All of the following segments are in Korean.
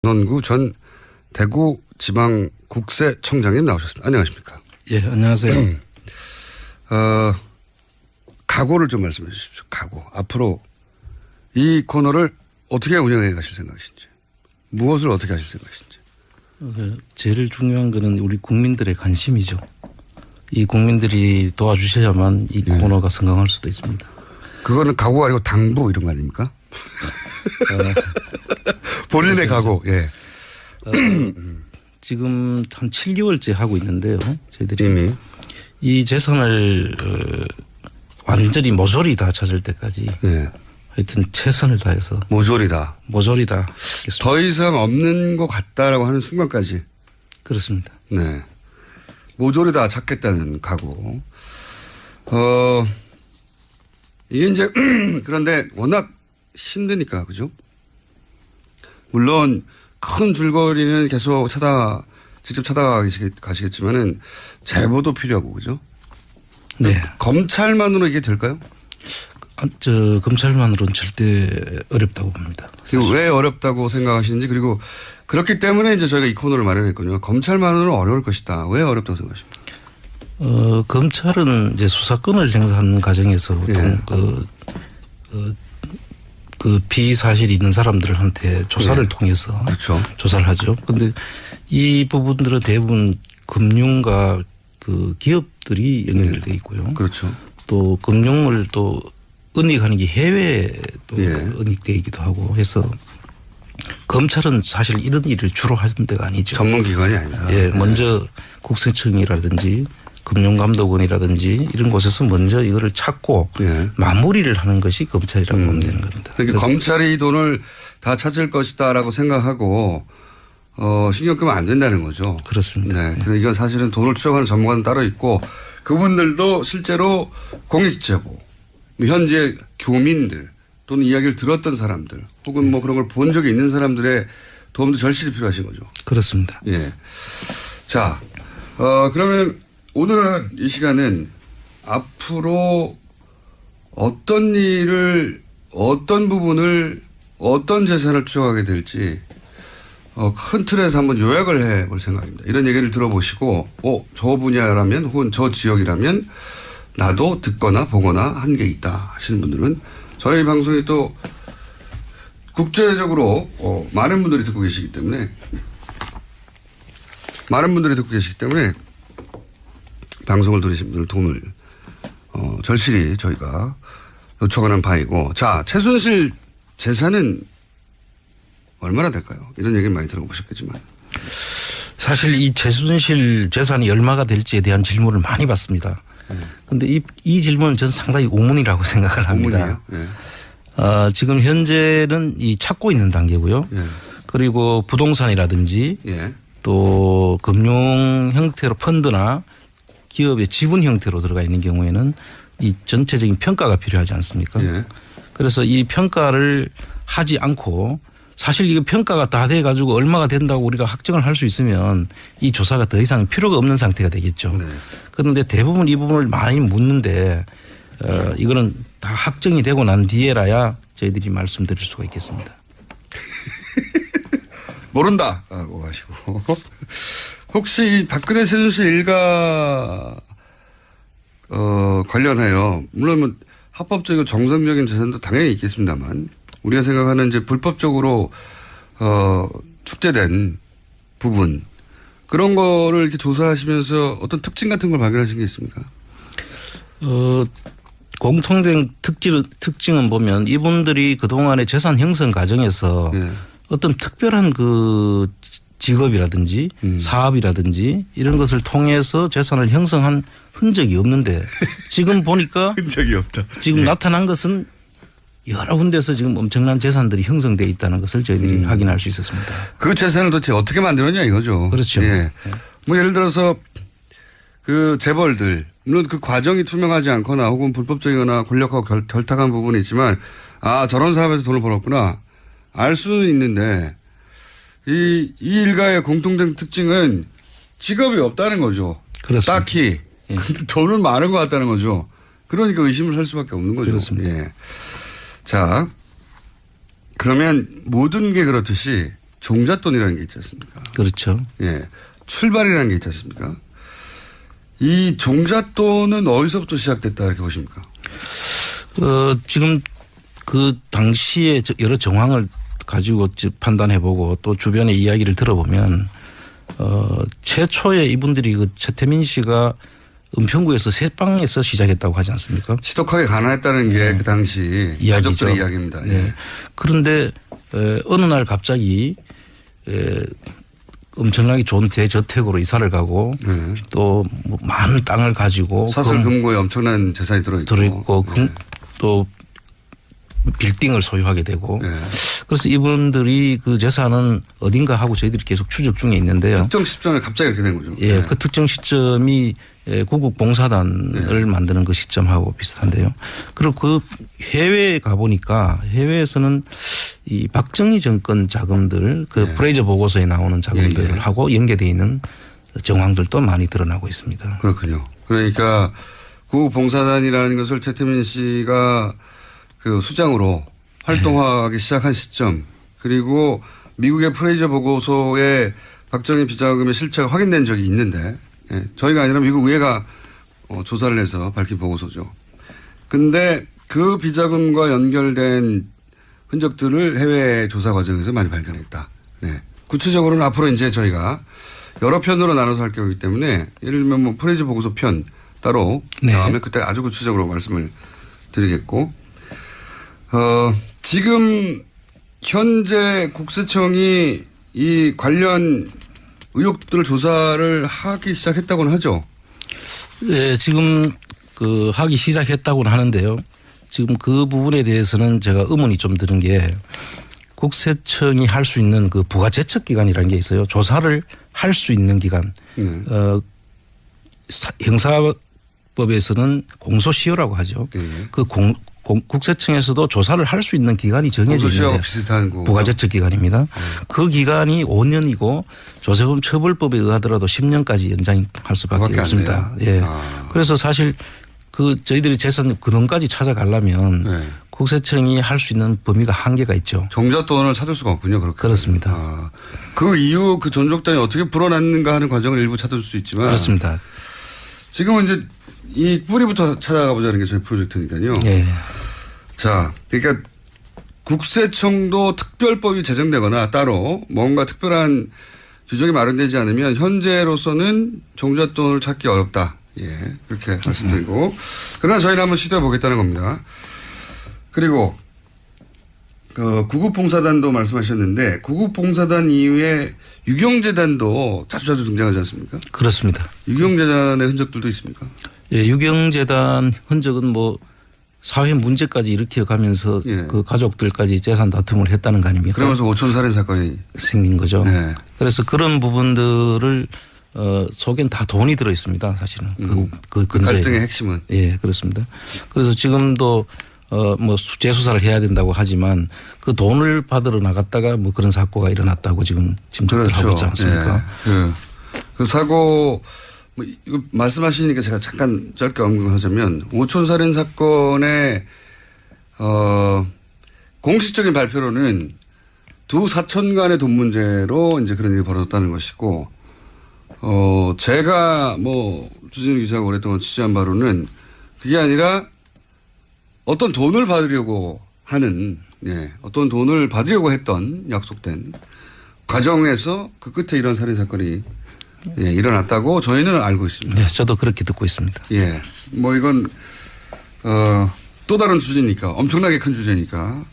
전원구 전 대구지방국세청장님 나오셨습니다. 안녕하십니까? 예, 안녕하세요. 각오를 좀 말씀해 주십시오. 각오. 앞으로 이 코너를 어떻게 운영해 가실 생각이신지, 무엇을 어떻게 하실 생각이신지. 제일 중요한 거는 우리 국민들의 관심이죠. 이 국민들이 도와주셔야만 이 코너가 성공할 수도 있습니다. 그거는 각오가 아니고 당부 이런 거 아닙니까? 본인의 각오. 예. 지금 한 7개월째 하고 있는데요. 저희들이 이미 이 재산을 완전히 모조리 다 찾을 때까지 예. 하여튼 최선을 다해서 모조리다. 하겠습니다. 더 이상 없는 것 같다라고 하는 순간까지. 그렇습니다. 네. 모조리다 찾겠다는 각오. 이게 이제 그런데 워낙 힘드니까 그죠? 물론 큰 줄거리는 계속 직접 찾아가시겠지만은 제보도 필요하고 그죠? 네. 검찰만으로 이게 될까요? 검찰만으로는 절대 어렵다고 봅니다. 그리고 왜 어렵다고 생각하시는지, 그리고 그렇기 때문에 이제 저희가 이 코너를 마련했거든요. 검찰만으로는 어려울 것이다. 왜 어렵다고 생각하십니까? 검찰은 이제 수사권을 행사하는 과정에서 예. 그 피사실이 있는 사람들한테 조사를 예. 통해서 그렇죠. 조사를 하죠. 그런데 이 부분들은 대부분 금융과 그 기업들이 연결되어 있고요. 그렇죠. 또 금융을 또 은닉하는 게 해외에 또 예. 은닉되어 있기도 하고 해서 검찰은 사실 이런 일을 주로 하는 데가 아니죠. 전문기관이 아니다. 예, 먼저 국세청이라든지 금융감독원이라든지 이런 곳에서 먼저 이거를 찾고 예. 마무리를 하는 것이 검찰이라고 보면 되는 겁니다. 그러니까 검찰이 이 돈을 다 찾을 것이다라고 생각하고 신경 끄면 안 된다는 거죠. 그렇습니다. 네. 그러니까 이건 사실은 돈을 추적하는 전문가는 따로 있고 그분들도 실제로 공익제보, 현재 교민들 또는 이야기를 들었던 사람들 혹은 뭐 그런 걸 본 적이 있는 사람들의 도움도 절실히 필요하신 거죠. 그렇습니다. 예. 자, 그러면 오늘은 이 시간은 앞으로 어떤 일을, 어떤 부분을, 어떤 재산을 추적하게 될지 큰 틀에서 한번 요약을 해볼 생각입니다. 이런 얘기를 들어보시고, 저 분야라면 혹은 저 지역이라면 나도 듣거나 보거나 한 게 있다 하시는 분들은 저희 방송이 또 국제적으로 많은 분들이 듣고 계시기 때문에 방송을 들으신 분들 도움을 절실히 저희가 요청하는 바이고, 자, 최순실 재산은 얼마나 될까요? 이런 얘기를 많이 들어보셨겠지만. 사실 이 최순실 재산이 얼마가 될지에 대한 질문을 많이 받습니다. 그런데 이 질문은 저는 상당히 우문이라고 생각을 합니다. 우문이에요? 예. 지금 현재는 이 찾고 있는 단계고요. 예. 그리고 부동산이라든지 예. 또 금융 형태로 펀드나 기업의 지분 형태로 들어가 있는 경우에는 이 전체적인 평가가 필요하지 않습니까? 예. 그래서 이 평가를 하지 않고 사실 이거 평가가 다 돼 가지고 얼마가 된다고 우리가 확정을 할 수 있으면 이 조사가 더 이상 필요가 없는 상태가 되겠죠. 네. 그런데 대부분 이 부분을 많이 묻는데 이거는 다 확정이 되고 난 뒤에라야 저희들이 말씀드릴 수가 있겠습니다. 모른다고 하시고. 혹시 박근혜 최순실 일가 관련하여 물론 뭐 합법적이고 정상적인 재산도 당연히 있겠습니다만 우리가 생각하는 이제 불법적으로 축제된 부분 그런 거를 이렇게 조사하시면서 어떤 특징 같은 걸 발견하신 게 있습니까? 공통된 특징은 보면 이분들이 그동안의 재산 형성 과정에서 네. 어떤 특별한 그 직업이라든지 사업이라든지 이런 것을 통해서 재산을 형성한 흔적이 없는데 지금 보니까 흔적이 없다. 지금 나타난 것은 여러 군데서 지금 엄청난 재산들이 형성되어 있다는 것을 저희들이 확인할 수 있었습니다. 그 재산을 도대체 어떻게 만들었냐 이거죠. 그렇죠. 예. 뭐 예를 들어서 그 재벌들 물론 그 과정이 투명하지 않거나 혹은 불법적이거나 권력하고 결탁한 부분이 있지만 저런 사업에서 돈을 벌었구나 알 수는 있는데 이 일가의 공통된 특징은 직업이 없다는 거죠. 그렇습니다. 딱히 예. 돈은 많은 것 같다는 거죠. 그러니까 의심을 살 수밖에 없는 거죠. 그렇습니다. 예. 자, 그러면 모든 게 그렇듯이 종잣돈이라는 게 있지 않습니까? 그렇죠. 예. 출발이라는 게 있지 않습니까? 이 종잣돈은 어디서부터 시작됐다 이렇게 보십니까? 지금 그 당시에 여러 정황을 가지고 판단해보고 또 주변의 이야기를 들어보면 최초에 이분들이 그 최태민 씨가 은평구에서 새방에서 시작했다고 하지 않습니까? 지독하게 가난했다는 게 그 당시 이야기죠. 가족들의 이야기입니다. 네. 예. 그런데 어느 날 갑자기 엄청나게 좋은 대저택으로 이사를 가고 네. 또 뭐 많은 땅을 가지고 사설 금고에 엄청난 재산이 들어있고 네. 또 빌딩을 소유하게 되고 네. 그래서 이분들이 그 재산은 어딘가 하고 저희들이 계속 추적 중에 있는데요. 특정 시점에 갑자기 이렇게 된 거죠. 예, 네. 그 특정 시점이 구국봉사단을 만드는 그 시점하고 비슷한데요. 그리고 그 해외에 가보니까 해외에서는 이 박정희 정권 자금들 그 네. 프레이저 보고서에 나오는 자금들하고 연계되어 있는 정황들도 많이 드러나고 있습니다. 그렇군요. 그러니까 구국봉사단이라는 것을 최태민 씨가 그 수장으로 활동하기 시작한 시점 그리고 미국의 프레이저 보고서에 박정희 비자금의 실체가 확인된 적이 있는데 예, 저희가 아니라 미국 의회가 조사를 해서 밝힌 보고서죠. 근데 그 비자금과 연결된 흔적들을 해외 조사 과정에서 많이 발견했다. 네. 구체적으로는 앞으로 이제 저희가 여러 편으로 나눠서 할 거기 때문에 예를 들면 뭐 프레이저 보고서 편 따로 네. 나오면 그때 아주 구체적으로 말씀을 드리겠고 지금 현재 국세청이 이 관련 의혹들 조사를 하기 시작했다고는 하죠. 네, 지금 그 하기 시작했다고는 하는데요. 지금 그 부분에 대해서는 제가 의문이 좀 드는 게 국세청이 할 수 있는 그 부가제척 기관이라는 게 있어요. 조사를 할 수 있는 기관. 네. 형사법에서는 공소시효라고 하죠. 네. 그 국세청에서도 조사를 할 수 있는 기간이 정해져 공소시효하고 있는데 비슷한 거. 부가제척 기간입니다. 그 기간이 5년이고 조세범 처벌법에 의하더라도 10년까지 연장할 수밖에 그밖에 안 없습니다. 돼요? 예. 아. 그래서 사실 그 저희들이 재산 근원까지 찾아가려면 네. 국세청이 할 수 있는 범위가 한계가 있죠. 종잣돈을 찾을 수가 없군요. 그렇게. 그렇습니다. 아. 그 이후 그 존속단이 어떻게 불어났는가 하는 과정을 일부 찾을 수 있지만. 그렇습니다. 지금은 이제 이 뿌리부터 찾아가 보자는 게 저희 프로젝트니까요. 예. 자, 그러니까 국세청도 특별법이 제정되거나 따로 뭔가 특별한 규정이 마련되지 않으면 현재로서는 종잣돈을 찾기 어렵다. 예, 그렇게 말씀드리고. 그러나 저희는 한번 시도해 보겠다는 겁니다. 그리고 구국봉사단도 말씀하셨는데 구국봉사단 이후에 유경재단도 자주 등장하지 않습니까? 그렇습니다. 유경재단의 흔적들도 있습니까? 예, 유경재단 흔적은 뭐 사회 문제까지 일으켜 가면서 예. 그 가족들까지 재산 다툼을 했다는 거 아닙니까? 그러면서 5천 살인 사건이 생긴 거죠. 네. 그래서 그런 부분들을 속엔 다 돈이 들어 있습니다. 사실은 그 근저에. 갈등의 핵심은. 예, 그렇습니다. 그래서 지금도 뭐 재수사를 해야 된다고 하지만 그 돈을 받으러 나갔다가 뭐 그런 사고가 일어났다고 지금 짐작을 하고 있지 않습니까? 예. 그 사고 뭐 이거 말씀하시니까 제가 잠깐 짧게 언급하자면 오촌살인 사건의 공식적인 발표로는 두 사촌 간의 돈 문제로 이제 그런 일이 벌어졌다는 것이고 제가 뭐 주진우 기자가 오랫동안 취재한 바로는 그게 아니라 어떤 돈을 받으려고 하는 어떤 돈을 받으려고 했던 약속된 과정에서 그 끝에 이런 살인 사건이 일어났다고 저희는 알고 있습니다. 네, 저도 그렇게 듣고 있습니다. 예, 뭐 이건 또 다른 주제니까 엄청나게 큰 주제니까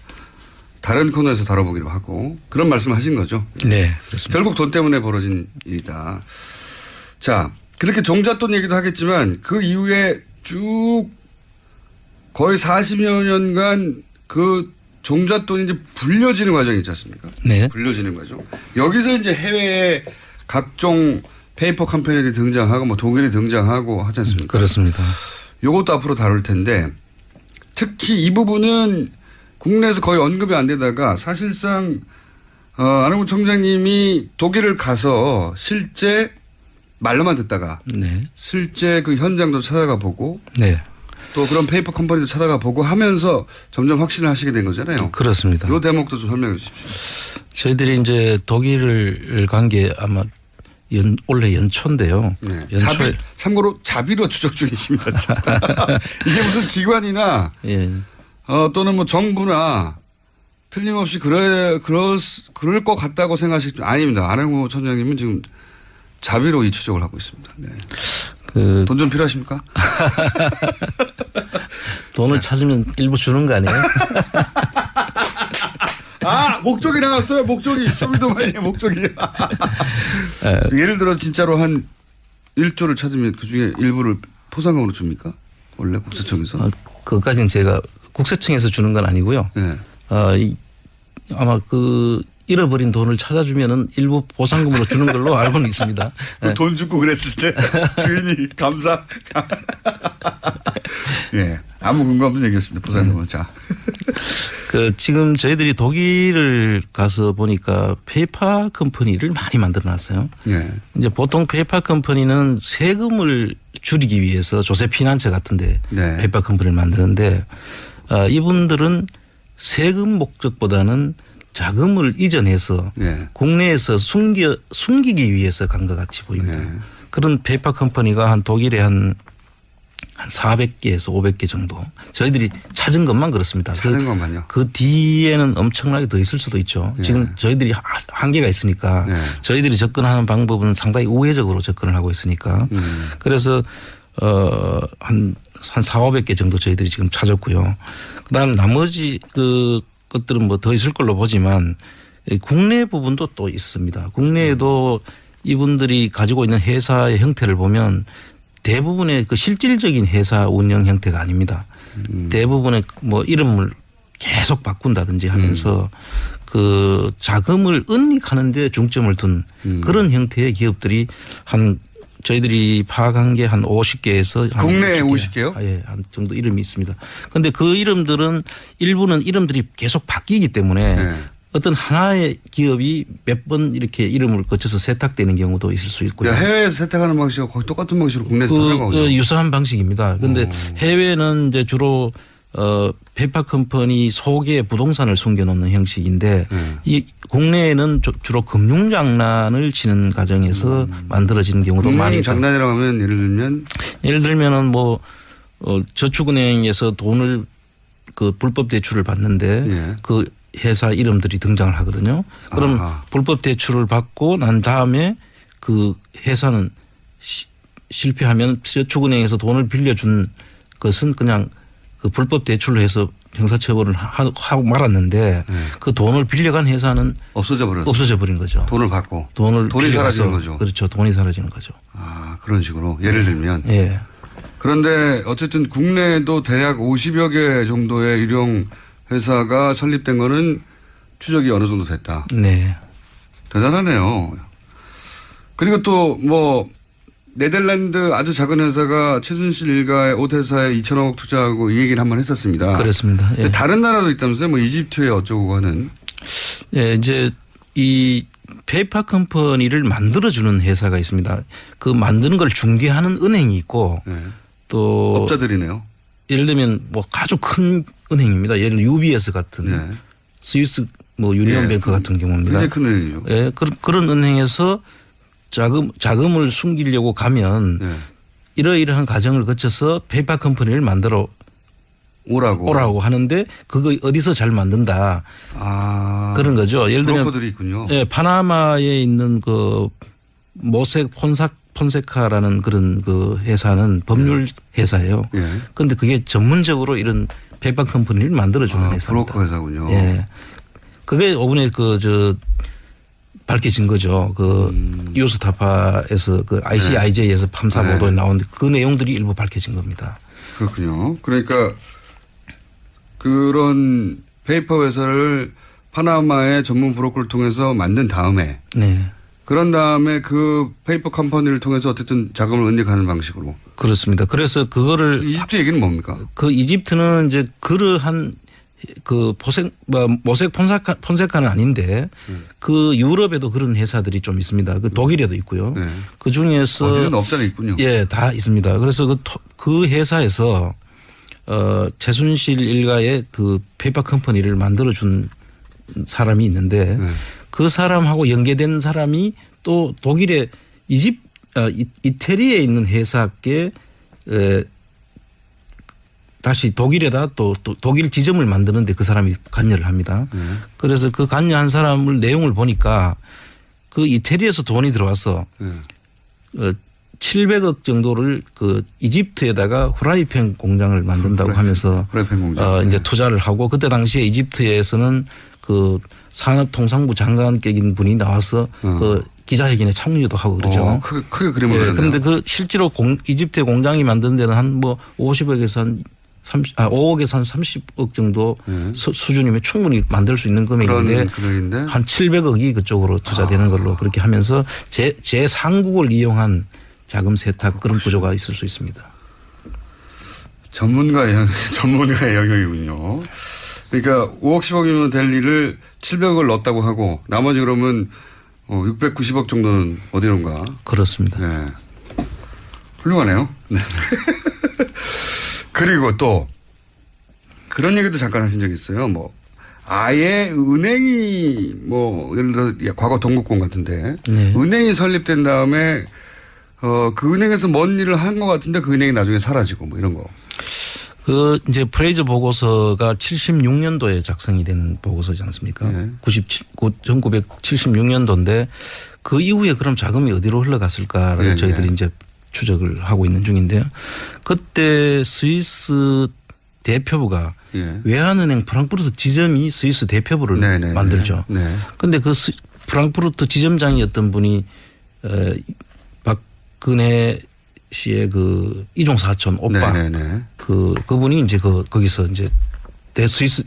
다른 코너에서 다뤄보기로 하고 그런 말씀을 하신 거죠. 네, 그렇습니다. 결국 돈 때문에 벌어진 일이다. 자, 그렇게 종잣돈 얘기도 하겠지만 그 이후에 쭉 거의 40여 년간 그 종잣돈이 이제 불려지는 과정이 있지 않습니까? 네. 불려지는 과정. 여기서 이제 해외에 각종 페이퍼 컴퍼니들이 등장하고 뭐 독일이 등장하고 하지 않습니까? 그렇습니다. 이것도 앞으로 다룰 텐데 특히 이 부분은 국내에서 거의 언급이 안 되다가 사실상 안홍구 청장님이 독일을 가서 실제 말로만 듣다가 네. 실제 그 현장도 찾아가 보고 네. 또 그런 페이퍼 컴퍼니도 찾아가 보고 하면서 점점 확신을 하시게 된 거잖아요. 그렇습니다. 이 대목도 좀 설명해 주십시오. 저희들이 이제 독일을 간 게 아마 올해 연초인데요. 네. 연초에 참고로 자비로 추적 중이십니다. 이게 무슨 기관이나 예. 또는 뭐 정부나 틀림없이 그럴 것 같다고 생각하시죠? 아닙니다. 안행호 처장님은 지금 자비로 이 추적을 하고 있습니다. 네. 돈 좀 필요하십니까? 돈을 찾으면 일부 주는 거 아니에요? 목적이 나왔어요. 목적이. 쇼미더머니의 목적이. 예를 들어 진짜로 한 1조를 찾으면 그중에 일부를 포상금으로 줍니까? 원래 국세청에서? 그것까지는 제가 국세청에서 주는 건 아니고요. 네. 아마 잃어버린 돈을 찾아주면은 일부 보상금으로 주는 걸로 알고는 있습니다. 돈 주고 그랬을 때 주인이 감사. 예. 아무 근거 없는 얘기였습니다. 보상금은. 자. 지금 저희들이 독일을 가서 보니까 페이퍼 컴퍼니를 많이 만들어 놨어요. 예. 이제 보통 페이퍼 컴퍼니는 세금을 줄이기 위해서 조세 피난처 같은데 네. 페이퍼 컴퍼니를 만드는데 이분들은 세금 목적보다는 자금을 이전해서 네. 국내에서 숨기기 위해서 간 것 같이 보입니다. 네. 그런 페이퍼 컴퍼니가 한 독일에 한 400개에서 500개 정도. 저희들이 찾은 것만 그렇습니다. 찾은 것만요? 그 뒤에는 엄청나게 더 있을 수도 있죠. 네. 지금 저희들이 한계가 있으니까 네. 저희들이 접근하는 방법은 상당히 우회적으로 접근을 하고 있으니까 그래서 한 400~500개 정도 저희들이 지금 찾았고요. 그다음 나머지 것들은 뭐 더 있을 걸로 보지만 국내 부분도 또 있습니다. 국내에도 이분들이 가지고 있는 회사의 형태를 보면 대부분의 실질적인 회사 운영 형태가 아닙니다. 대부분의 뭐 이름을 계속 바꾼다든지 하면서 그 자금을 은닉하는 데 중점을 둔 그런 형태의 기업들이 저희들이 파악한 게 한 50개에서 국내에 50개요? 예, 한 정도 이름이 있습니다. 그런데 그 이름들은 일부는 이름들이 계속 바뀌기 때문에 네. 어떤 하나의 기업이 몇 번 이렇게 이름을 거쳐서 세탁되는 경우도 있을 수 있고요. 해외에서 세탁하는 방식과 거의 똑같은 방식으로 국내에서 하는 거군요. 유사한 방식입니다. 그런데 해외는 이제 주로 페이퍼 컴퍼니 속에 부동산을 숨겨놓는 형식인데 이 국내에는 주로 금융장난을 치는 과정에서 만들어지는 경우도 많이 있다. 금융장난이라고 하면 예를 들면은 뭐 저축은행에서 돈을 불법 대출을 받는데 예. 그 회사 이름들이 등장을 하거든요. 그럼 불법 대출을 받고 난 다음에 그 회사는 실패하면 저축은행에서 돈을 빌려준 것은 그냥 그 불법 대출로 해서 형사처벌을 하고 말았는데 그 돈을 빌려간 회사는 없어져 버린 거죠. 돈을 받고. 돈이 빌려가서. 사라지는 거죠. 그렇죠. 돈이 사라지는 거죠. 그런 식으로. 예를 들면. 예. 그런데 어쨌든 국내에도 대략 50여 개 정도의 일용 회사가 설립된 거는 추적이 어느 정도 됐다. 네. 대단하네요. 그리고 또 뭐 네덜란드 아주 작은 회사가 최순실 일가의 옷 회사에 2천억 투자하고 이 얘기를 한번 했었습니다. 그렇습니다. 예. 다른 나라도 있다면서요? 뭐 이집트에 어쩌고 하는. 예, 이제 이 페이퍼 컴퍼니를 만들어주는 회사가 있습니다. 그 만드는 걸 중개하는 은행이 있고 네. 또 업자들이네요. 예를 들면 뭐 아주 큰 은행입니다. 예를 들어 UBS 같은 네. 스위스 뭐 유니온뱅크 같은 경우입니다. 굉장히 큰 은행이죠. 예, 그런 은행에서 자금을 숨기려고 가면 네. 이러이러한 과정을 거쳐서 페이퍼 컴퍼니를 만들어 오라고 하는데 그거 어디서 잘 만든다. 그런 거죠. 예를 들면 브로커들이 있군요. 예, 파나마에 있는 그 모색 폰세카라는 그런 그 회사는 법률 회사예요. 그런데 예. 그게 전문적으로 이런 페이퍼 컴퍼니를 만들어주는 회사입니다. 브로커 회사군요. 예. 그게 이번에 밝혀진 거죠. 뉴스타파에서 ICIJ에서 판사 보도에 나온 그 내용들이 일부 밝혀진 겁니다. 그렇군요. 그러니까 그런 페이퍼 회사를 파나마의 전문 브로커를 통해서 만든 다음에 네. 그런 다음에 그 페이퍼 컴퍼니를 통해서 어쨌든 자금을 은닉하는 방식으로. 그렇습니다. 그래서 그거를 이집트 얘기는 뭡니까? 이집트는 이제 그러한 모색 폰세카는 아닌데 그 유럽에도 그런 회사들이 좀 있습니다. 그 독일에도 있고요. 네. 그 중에서 어디든 업자는 있군요. 예, 다 있습니다. 그래서 그 회사에서 최순실 일가의 그 페이퍼 컴퍼니를 만들어준 사람이 있는데 그 사람하고 연계된 사람이 또 독일의 이태리에 있는 회사께 다시 독일에다 또 독일 지점을 만드는데 그 사람이 관여를 합니다. 그래서 그 관여한 사람을 내용을 보니까 그 이태리에서 돈이 들어와서 700억 정도를 그 이집트에다가 후라이팬 공장을 만든다고 하면서 후라이팬 공장. 이제 투자를 하고 그때 당시에 이집트에서는 그 산업통상부 장관격인 분이 나와서 그 기자회견에 참여도 하고 그러죠. 크게 그림을 그렸네요. 그런데 그 실제로 이집트의 공장이 만든 데는 한 뭐 50억에서 한 5억에서 한 30억 정도 수준이면 충분히 만들 수 있는 금액인데 한 700억이 그쪽으로 투자되는 걸로 그렇게 하면서 제3국을 이용한 자금 세탁 그런 구조가 있을 수 있습니다. 전문가의 영역이군요. 그러니까 5억 10억이면 될 일을 700억을 넣었다고 하고 나머지 그러면 690억 정도는 어디론가. 그렇습니다. 네. 훌륭하네요. 네. 그리고 또 그런 얘기도 잠깐 하신 적이 있어요. 뭐 아예 은행이 뭐 예를 들어 과거 동국공 같은데 네. 은행이 설립된 다음에 그 은행에서 뭔 일을 한 것 같은데 그 은행이 나중에 사라지고 뭐 이런 거. 그 이제 프레이저 보고서가 76년도에 작성이 된 보고서지 않습니까? 네. 1976년도인데 그 이후에 그럼 자금이 어디로 흘러갔을까를 네, 저희들이 네. 이제 추적을 하고 있는 중인데요. 그때 스위스 대표부가 예. 외환은행 프랑크푸르트 지점이 스위스 대표부를 네네. 만들죠. 그런데 그 프랑크푸르트 지점장이었던 분이 박근혜 씨의 그 이종 사촌 오빠 네네네. 그분이 이제 거기서 이제 스위스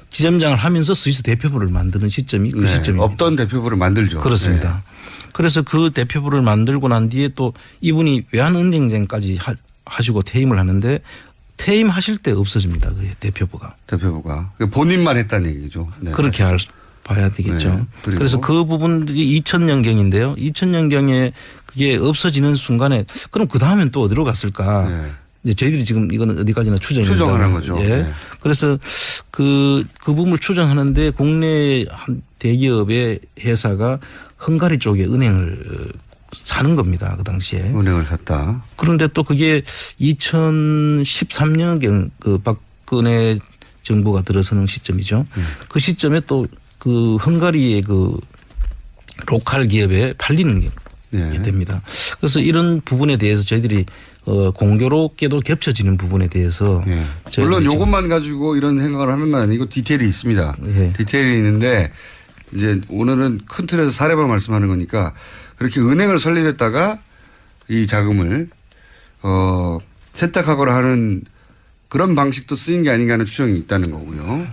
지점장을 하면서 스위스 대표부를 만드는 시점이 그 시점입니다. 없던 대표부를 만들죠. 그렇습니다. 네. 그래서 그 대표부를 만들고 난 뒤에 또 이분이 외환은행장까지 하시고 퇴임을 하는데 퇴임하실 때 없어집니다. 그 대표부가. 본인만 했다는 얘기죠. 네, 그렇게 봐야 되겠죠. 네. 그래서 그 부분들이 2000년경인데요. 2000년경에 그게 없어지는 순간에 그럼 그 다음엔 또 어디로 갔을까. 네. 이제 저희들이 지금 이거는 어디까지나 추정하는 거죠. 예. 네. 그래서 그 부분을 추정하는데 국내 한 대기업의 회사가 헝가리 쪽에 은행을 사는 겁니다. 그 당시에. 은행을 샀다. 그런데 또 그게 2013년경 그 박근혜 정부가 들어서는 시점이죠. 그 시점에 또 그 헝가리의 그 로컬 기업에 팔리는 게 됩니다. 그래서 이런 부분에 대해서 저희들이 공교롭게도 겹쳐지는 부분에 대해서 물론 이것만 가지고 이런 생각을 하는 건 아니고 디테일이 있습니다. 네. 디테일이 있는데 이제 오늘은 큰 틀에서 사례만 말씀하는 거니까 그렇게 은행을 설립했다가 이 자금을 세탁하거나 하는 그런 방식도 쓰인 게 아닌가 하는 추정이 있다는 거고요.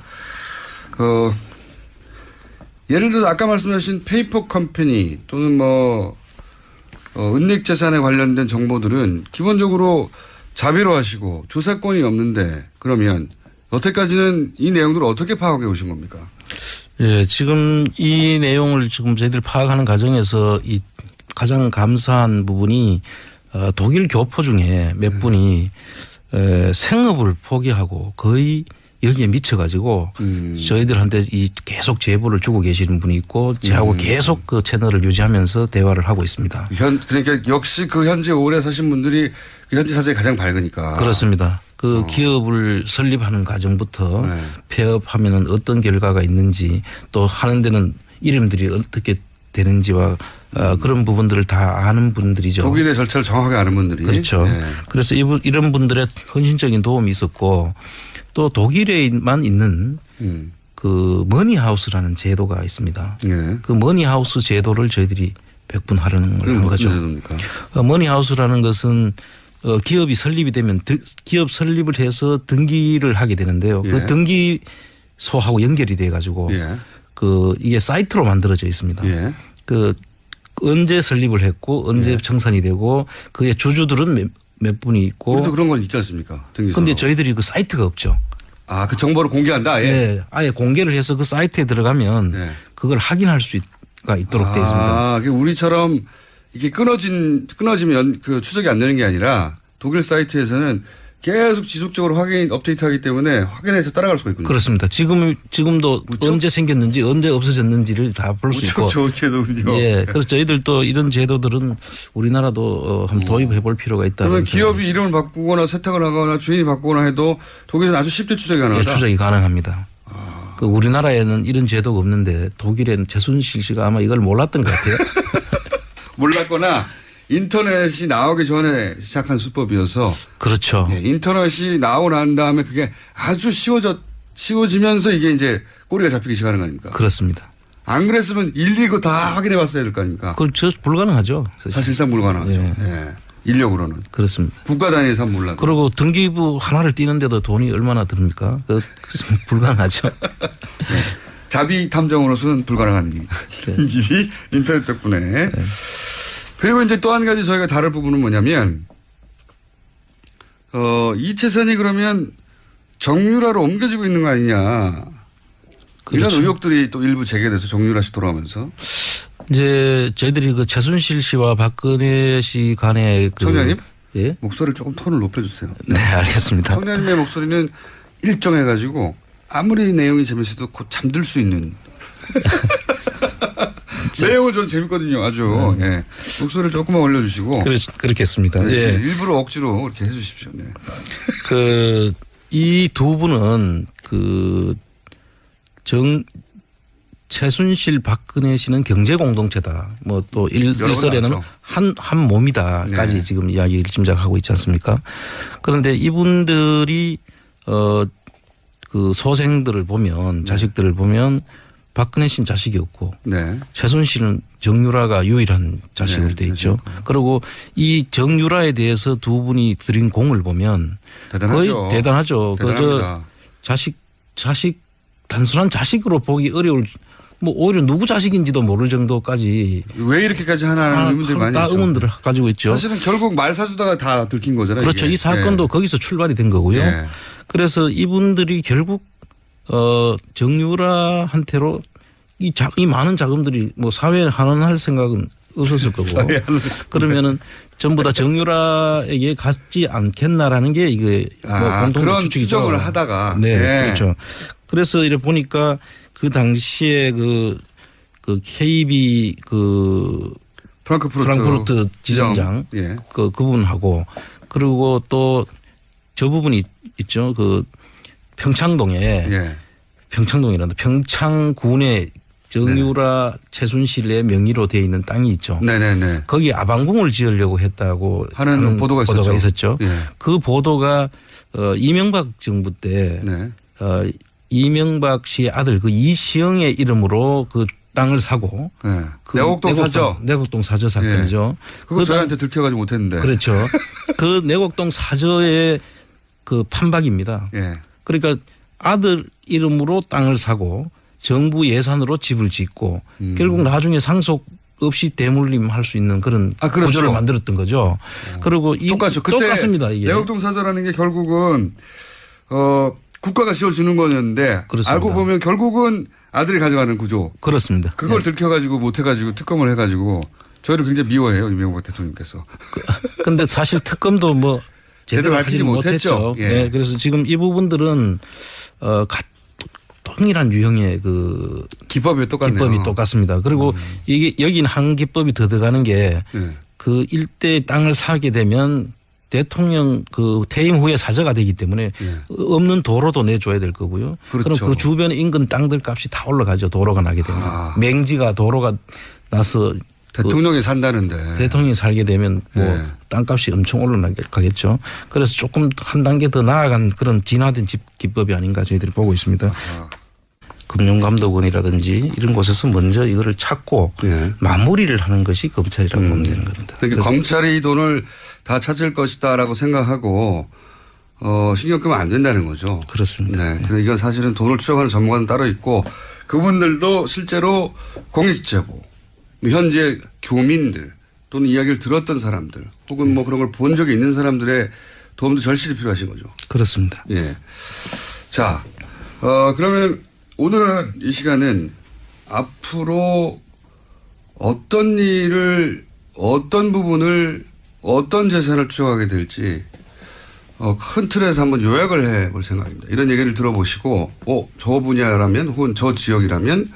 예를 들어서 아까 말씀하신 페이퍼 컴퍼니 또는 뭐 은닉 재산에 관련된 정보들은 기본적으로 자비로 하시고 조사권이 없는데 그러면 여태까지는 이 내용들을 어떻게 파악해 오신 겁니까? 예, 지금 이 내용을 지금 저희들 파악하는 과정에서 이 가장 감사한 부분이 독일 교포 중에 몇 분이 생업을 포기하고 거의 여기에 미쳐가지고 저희들한테 이 계속 제보를 주고 계시는 분이 있고 저하고 계속 그 채널을 유지하면서 대화를 하고 있습니다. 그러니까 역시 그 현재 오래 사신 분들이 그 현지 사정이 가장 밝으니까. 그렇습니다. 그 기업을 설립하는 과정부터 폐업하면은 어떤 결과가 있는지 또 하는 데는 이름들이 어떻게 되는지와 그런 부분들을 다 아는 분들이죠. 독일의 절차를 정확하게 아는 분들이. 그렇죠. 네. 그래서 이런 분들의 헌신적인 도움이 있었고 또 독일에만 있는 그 머니하우스라는 제도가 있습니다. 네. 그 머니하우스 제도를 저희들이 백분하려는 걸 한 거죠. 제도입니까? 머니하우스라는 것은 기업이 설립이 되면 기업 설립을 해서 등기를 하게 되는데요. 예. 그 등기소하고 연결이 돼 가지고 그 이게 사이트로 만들어져 있습니다. 예. 그 언제 설립을 했고 언제 청산이 되고 그의 주주들은 몇 분이 있고. 우리도 그런 건 있지 않습니까? 등기소. 그런데 저희들이 그 사이트가 없죠. 아, 그 정보를 공개한다. 아예. 네, 아예 공개를 해서 그 사이트에 들어가면 그걸 확인할 수가 있도록 되어 있습니다. 아, 우리처럼 이게 끊어지면 그 추적이 안 되는 게 아니라 독일 사이트에서는 계속 지속적으로 업데이트하기 때문에 확인해서 따라갈 수가 있군요. 그렇습니다. 지금도 무척? 언제 생겼는지 언제 없어졌는지를 다 볼 수 있고. 좋은 제도군요. 예. 그래서 저희들도 이런 제도들은 우리나라도 한번 도입해 볼 필요가 있다. 그러면 기업이 이름을 바꾸거나 세탁을 하거나 주인이 바꾸거나 해도 독일에서는 아주 쉽게 추적이 예, 가능하다. 추적이 가능합니다. 그 우리나라에는 이런 제도가 없는데 독일에는 최순실 씨가 아마 이걸 몰랐던 것 같아요. 몰랐거나 인터넷이 나오기 전에 시작한 수법이어서 그렇죠. 네, 인터넷이 나오고 난 다음에 그게 아주 쉬워지면서 이게 이제 꼬리가 잡히기 시작하는 거 아닙니까? 그렇습니다. 안 그랬으면 일일이 그거 다 확인해 봤어야 될 거 아닙니까? 그저 불가능하죠. 사실상 불가능하죠. 예. 예. 인력으로는. 그렇습니다. 국가 단위에서 몰라도. 그리고 등기부 하나를 띄는데도 돈이 얼마나 듭니까? 불가능하죠. 자비 탐정으로서는 불가능한 일이 인터넷 덕분에. 그리고 이제 또 한 가지 저희가 다룰 부분은 뭐냐면, 이채선이 그러면 정유라로 옮겨지고 있는 거 아니냐. 그렇죠. 이런 의혹들이 또 일부 제기돼서 정유라 씨 돌아오면서. 이제 저희들이 그 최순실 씨와 박근혜 씨 간의 그 청장님? 예? 목소리를 조금 톤을 높여주세요. 네, 알겠습니다. 청장님의 목소리는 일정해가지고 아무리 내용이 재밌어도 곧 잠들 수 있는. 내용은 저는 재밌거든요. 아주. 예. 목소리를 조금만 올려주시고. 그렇겠습니다. 네, 예. 일부러 억지로 그렇게 해주십시오. 네. 이 두 분은 최순실 박근혜 씨는 경제 공동체다. 뭐 또 일설에는 나왔죠. 한 몸이다까지 네. 지금 이야기를 짐작하고 있지 않습니까? 그런데 이분들이 그 소생들을 보면 자식들을 보면 박근혜 씨는 자식이 없고 네. 최순실은 정유라가 유일한 자식으로 네, 돼 있죠. 그리고 이 정유라에 대해서 두 분이 들인 공을 보면 대단하죠. 거의 대단하죠. 대단합니다. 자식 단순한 자식으로 보기 어려울 뭐 오히려 누구 자식인지도 모를 정도까지 왜 이렇게까지 하나는 의문들이 많이 다 있죠. 의문들을 가지고 있죠. 사실은 결국 말 사주다가 다 들킨 거잖아요. 그렇죠. 이게. 이 사건도 거기서 출발이 된 거고요. 예. 그래서 이분들이 결국 정유라한테로 이 많은 자금들이 뭐 사회에 환원할 생각은 없었을 거고 그러면은 전부 다 정유라에게 갔지 않겠나라는 게 이게 뭐 공동 그런 추측이죠. 추정을 하다가 네, 예. 그렇죠. 그래서 이래 보니까 그 당시에 그 KB 프랑크푸르트 지점장 예. 그분하고 그리고 또 저 부분이 있죠. 그 평창동에 예. 평창동이란다. 평창군에 정유라 최순실의 명의로 되어 있는 땅이 있죠. 네네네. 거기 아방궁을 지으려고 했다고 하는 보도가 있었죠. 예. 그 보도가 이명박 정부 때 네. 이명박 씨의 아들 그 이시영의 이름으로 그 땅을 사고 네. 그 내곡동 사저. 내곡동 사저 사건이죠. 그거 저희한테 들켜가지고 못했는데. 그렇죠. 그 내곡동 사저의 그 판박입니다. 예. 그러니까 아들 이름으로 땅을 사고 정부 예산으로 집을 짓고 결국 나중에 상속 없이 대물림할 수 있는 그런 그렇죠. 구조를 만들었던 거죠. 그리고 똑같죠. 그때 똑같습니다. 이게. 내곡동 사저라는 게 결국은 국가가 지어주는 거였는데 그렇습니다. 알고 보면 결국은 아들이 가져가는 구조. 그렇습니다. 그걸 들켜가지고 못해가지고 특검을 해가지고 저희를 굉장히 미워해요. 이명박 대통령께서. 그런데 사실 특검도 뭐 제대로 밝히지 하지 못했죠. 못했죠. 예. 네, 그래서 지금 이 부분들은 동일한 유형의 그 기법이 똑같네요. 기법이 똑같습니다. 그리고 이게 여기는 한 기법이 더 들어가는 게 그 예. 일대 땅을 사게 되면 대통령 그 퇴임 후에 사저가 되기 때문에 예. 없는 도로도 내줘야 될 거고요. 그렇죠. 그럼 그 주변 인근 땅들 값이 다 올라가죠. 도로가 나게 되면. 맹지가 도로가 나서 대통령이 산다는데. 대통령이 살게 되면 뭐 네. 땅값이 엄청 올라가겠죠. 그래서 조금 한 단계 더 나아간 그런 진화된 기법이 아닌가 저희들이 보고 있습니다. 금융감독원이라든지 이런 곳에서 먼저 이거를 찾고 예. 마무리를 하는 것이 검찰이라고 보면 되는 겁니다. 그러니까 검찰이 이 돈을 다 찾을 것이다라고 생각하고 신경 끄면 안 된다는 거죠. 그렇습니다. 네. 그러니까 이건 사실은 돈을 추적하는 전문가는 따로 있고 그분들도 실제로 공익제보, 현재 교민들 또는 이야기를 들었던 사람들 혹은 뭐 그런 걸 본 적이 있는 사람들의 도움도 절실히 필요하신 거죠. 그렇습니다. 예. 자, 그러면 오늘은 이 시간은 앞으로 어떤 일을, 어떤 부분을, 어떤 재산을 추적하게 될지, 큰 틀에서 한번 요약을 해볼 생각입니다. 이런 얘기를 들어보시고 저 분야라면 혹은 저 지역이라면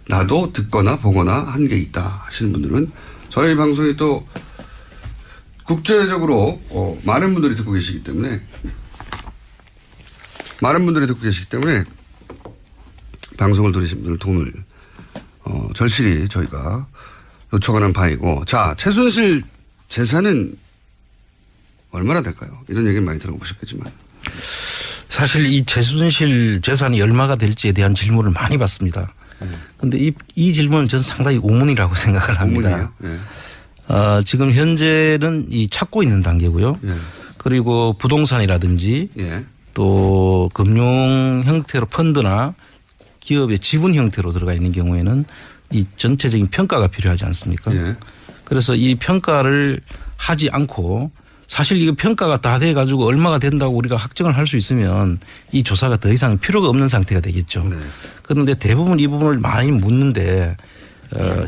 나도 듣거나 보거나 한 게 있다 하시는 분들은 저희 방송이 또 국제적으로 많은 분들이 듣고 계시기 때문에 방송을 들으신 분들 돈을 절실히 저희가 요청하는 바이고, 자, 최순실 재산은 얼마나 될까요? 이런 얘기는 많이 들어보셨겠지만. 사실 이 최순실 재산이 얼마가 될지에 대한 질문을 많이 받습니다. 그런데 이 질문은 저는 상당히 우문이라고 생각을 합니다. 우문이에요? 지금 현재는 이 찾고 있는 단계고요. 예. 그리고 부동산이라든지 예. 또 금융 형태로 펀드나 기업의 지분 형태로 들어가 있는 경우에는 이 전체적인 평가가 필요하지 않습니까? 예. 그래서 이 평가를 하지 않고 사실 이거 평가가 다 돼 가지고 얼마가 된다고 우리가 확정을 할 수 있으면 이 조사가 더 이상 필요가 없는 상태가 되겠죠. 네. 그런데 대부분 이 부분을 많이 묻는데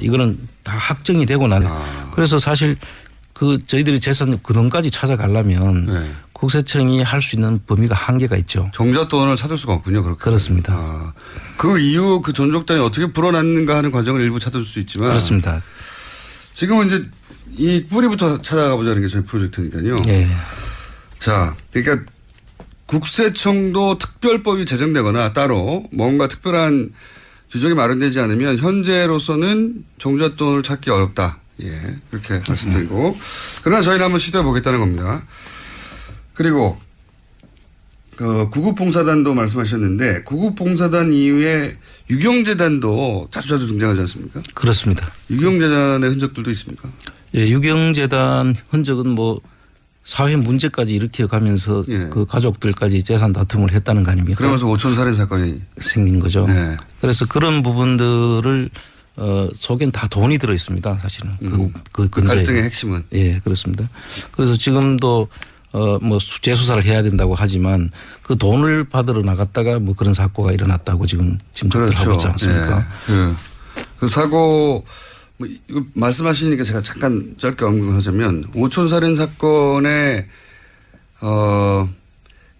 이거는 다 확정이 되고 그래서 사실 그 저희들이 재산 근원까지 찾아가려면 네. 국세청이 할 수 있는 범위가 한계가 있죠. 종잣돈을 찾을 수가 없군요. 그렇게. 그렇습니다. 그 이후 그 존속단이 어떻게 불어났는가 하는 과정을 일부 찾을 수 있지만. 그렇습니다. 지금은 이제 이 뿌리부터 찾아가 보자는 게 저희 프로젝트니까요. 예. 자, 그러니까 국세청도 특별법이 제정되거나 따로 뭔가 특별한 규정이 마련되지 않으면 현재로서는 종잣돈을 찾기 어렵다. 예, 그렇게 말씀드리고. 그러나 저희는 한번 시도해 보겠다는 겁니다. 그리고 구급봉사단도 말씀하셨는데 구급봉사단 이후에 유경재단도 자주 등장하지 않습니까? 그렇습니다. 유경재단의 흔적들도 있습니까? 예, 유경재단 흔적은 뭐 사회 문제까지 일으켜 가면서 예. 그 가족들까지 재산 다툼을 했다는 거 아닙니까? 그러면서 5천 살인 사건이 생긴 거죠. 네. 그래서 그런 부분들을 속엔 다 돈이 들어 있습니다. 사실은 그 갈등의 핵심은. 예, 그렇습니다. 그래서 지금도 뭐 재수사를 해야 된다고 하지만 그 돈을 받으러 나갔다가 뭐 그런 사고가 일어났다고 지금 짐작들 하고 있지 않습니까? 네. 그 사고 뭐 이거 말씀하시니까 제가 잠깐 짧게 언급하자면 오촌 살인 사건의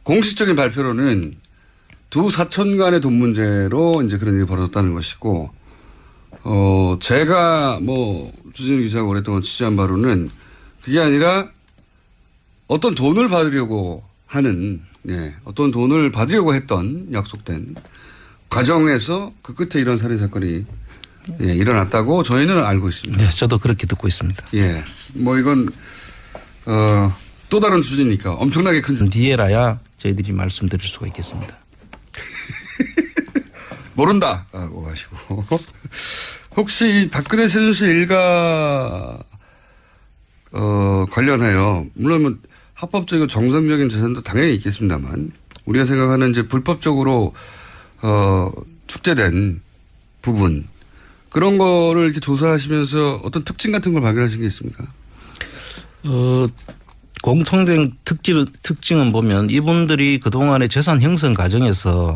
공식적인 발표로는 두 사촌 간의 돈 문제로 이제 그런 일이 벌어졌다는 것이고 제가 뭐 주진우 기자가 오랫동안 취재한 바로는 그게 아니라 어떤 돈을 받으려고 하는, 어떤 돈을 받으려고 했던 약속된 과정에서 그 끝에 이런 살인 사건이 일어났다고 저희는 알고 있습니다. 네, 저도 그렇게 듣고 있습니다. 예, 뭐 이건 또 다른 주제니까 엄청나게 큰 뒤에라야 저희들이 말씀드릴 수가 있겠습니다. 모른다라고 하시고 혹시 박근혜 최순실 일가 관련하여 물론 뭐 합법적이고 정상적인 재산도 당연히 있겠습니다만 우리가 생각하는 이제 불법적으로 축제된 부분 그런 거를 이렇게 조사하시면서 어떤 특징 같은 걸 발견하신 게 있습니까? 공통된 특징은 보면 이분들이 그동안의 재산 형성 과정에서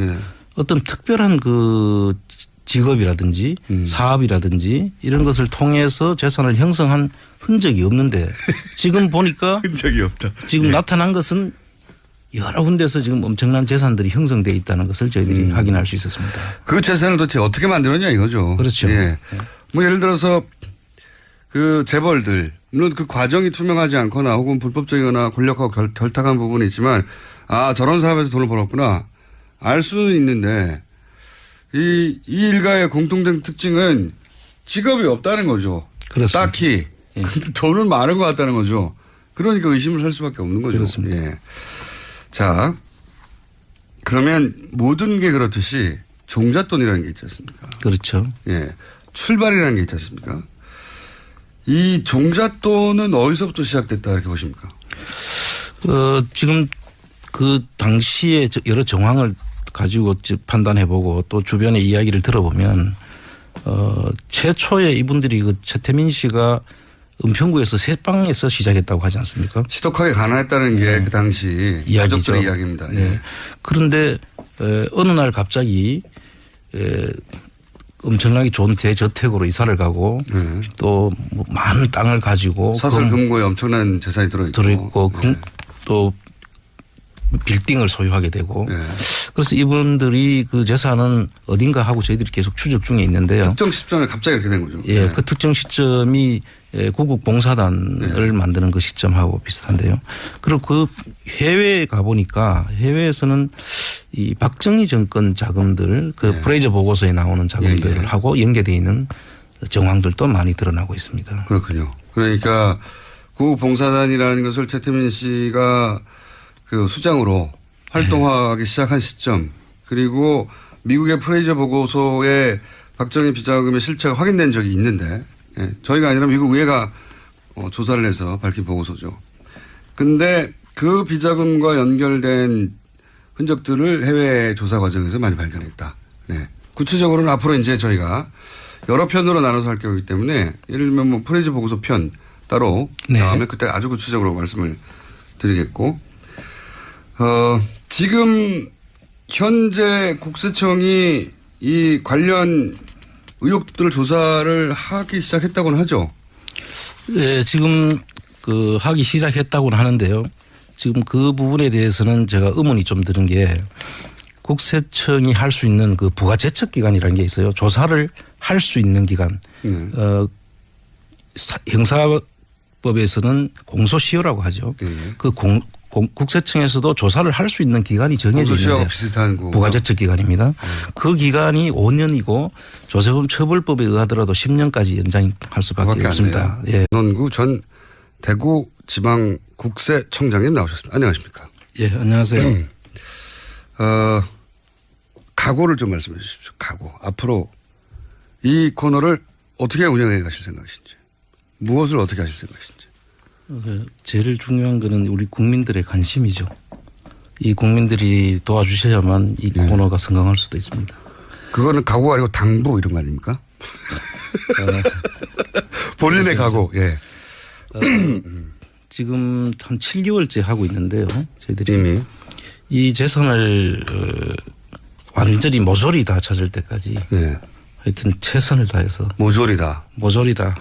어떤 특별한 그 직업이라든지 사업이라든지 이런 것을 통해서 재산을 형성한 흔적이 없는데 지금 보니까 흔적이 없다. 지금 나타난 것은 여러 군데서 지금 엄청난 재산들이 형성되어 있다는 것을 저희들이 확인할 수 있었습니다. 그 재산을 도대체 어떻게 만들었냐 이거죠. 그렇죠. 예. 뭐 예를 들어서 그 재벌들 물론 그 과정이 투명하지 않거나 혹은 불법적이거나 권력하고 결탁한 부분이 있지만 저런 사업에서 돈을 벌었구나 알 수는 있는데 이 일가의 공통된 특징은 직업이 없다는 거죠. 그렇습니다. 딱히. 예. 돈은 많은 것 같다는 거죠. 그러니까 의심을 살 수밖에 없는 거죠. 그렇습니다. 예. 자, 그러면 모든 게 그렇듯이 종잣돈이라는 게 있지 않습니까? 그렇죠. 예. 출발이라는 게 있지 않습니까? 이 종잣돈은 어디서부터 시작됐다 이렇게 보십니까? 지금 그 당시에 여러 정황을 가지고 판단해보고 또 주변의 이야기를 들어보면 최초에 이분들이 그 최태민 씨가 은평구에서 새방에서 시작했다고 하지 않습니까? 지독하게 가난했다는 게 그 당시 가족들의 이야기입니다. 네. 예. 그런데 어느 날 갑자기 엄청나게 좋은 대저택으로 이사를 가고 또 뭐 많은 땅을 가지고 사설 금고에 엄청난 재산이 들어있고 또 빌딩을 소유하게 되고 네. 그래서 이분들이 그 재산은 어딘가 하고 저희들이 계속 추적 중에 있는데요. 특정 시점에 갑자기 이렇게 된 거죠. 예, 네. 그 특정 시점이 구국 봉사단을 만드는 그 시점하고 비슷한데요. 그리고 그 해외에 가보니까 해외에서는 이 박정희 정권 자금들 그 프레이저 보고서에 나오는 자금들하고 연계되어 있는 정황들도 많이 드러나고 있습니다. 그렇군요. 그러니까 구국 봉사단이라는 것을 최태민 씨가 그 수장으로 활동하기 시작한 시점 그리고 미국의 프레이저 보고서에 박정희 비자금의 실체가 확인된 적이 있는데 저희가 아니라 미국 의회가 조사를 해서 밝힌 보고서죠. 근데 그 비자금과 연결된 흔적들을 해외 조사 과정에서 많이 발견했다. 네. 구체적으로는 앞으로 이제 저희가 여러 편으로 나눠서 할 거기 때문에 예를 들면 뭐 프레이저 보고서 편 따로 나오면 그때 아주 구체적으로 말씀을 드리겠고 지금 현재 국세청이 이 관련 의혹들을 조사를 하기 시작했다고는 하죠. 네, 지금 그 하기 시작했다고는 하는데요. 지금 그 부분에 대해서는 제가 의문이 좀 드는 게 국세청이 할 수 있는 그 부가제척기관이라는 게 있어요. 조사를 할 수 있는 기관. 형사법에서는 공소시효라고 하죠. 그 국세청에서도 조사를 할 수 있는 기간이 정해져 있는데 비슷한 거 부가제척 기간입니다. 그 기간이 5년이고 조세범 처벌법에 의하더라도 10년까지 연장할 수밖에 없습니다. 예. 전원구 전 대구 지방 국세청장님 나오셨습니다. 안녕하십니까? 예, 안녕하세요. 각오를 좀 말씀해 주십시오. 각오. 앞으로 이 코너를 어떻게 운영해 가실 생각이신지, 무엇을 어떻게 하실 생각이신지. 제일 중요한 거는 우리 국민들의 관심이죠. 이 국민들이 도와주셔야만 이 코너가 성공할 수도 있습니다. 그거는 각오가 아니고 당부 이런 거 아닙니까? 본인의 각오. 예. 지금 한 7개월째 하고 있는데요. 저희들이 이미 이 재산을 완전히 모조리 다 찾을 때까지 하여튼 최선을 다해서 모조리 다 하겠습니다.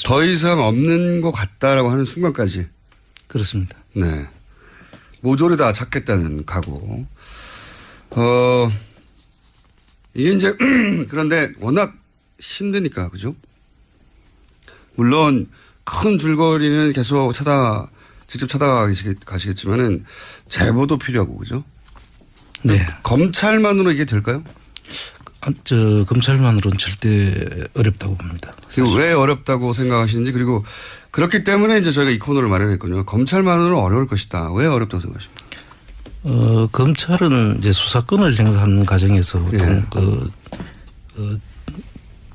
더 이상 없는 것 같다라고 하는 순간까지. 그렇습니다. 네. 모조리 다 찾겠다는 각오. 이게 이제 그런데 워낙 힘드니까 그죠? 물론 큰 줄거리는 계속 직접 찾아가시겠지만은 제보도 필요하고 그죠? 네. 검찰만으로 이게 될까요? 검찰만으로는 절대 어렵다고 봅니다. 그리고 왜 어렵다고 생각하시는지 그리고 그렇기 때문에 이제 저희가 이 코너를 마련했거든요. 검찰만으로는 어려울 것이다. 왜 어렵다고 생각하십니까? 검찰은 이제 수사권을 행사하는 과정에서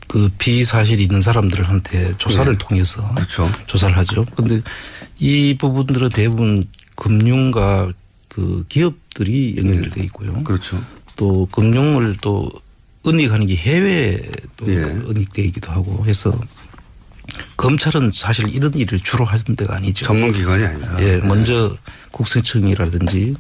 그 피사실이 있는 사람들한테 조사를 통해서 그렇죠. 조사를 하죠. 그런데 이 부분들은 대부분 금융과 그 기업들이 연결되어 있고요. 그렇죠. 또 금융을 또 은닉하는 게 해외에 또 은닉되어 있기도 하고 해서 검찰은 사실 이런 일을 주로 하는 데가 아니죠. 전문기관이 아니다. 예, 먼저 국세청이라든지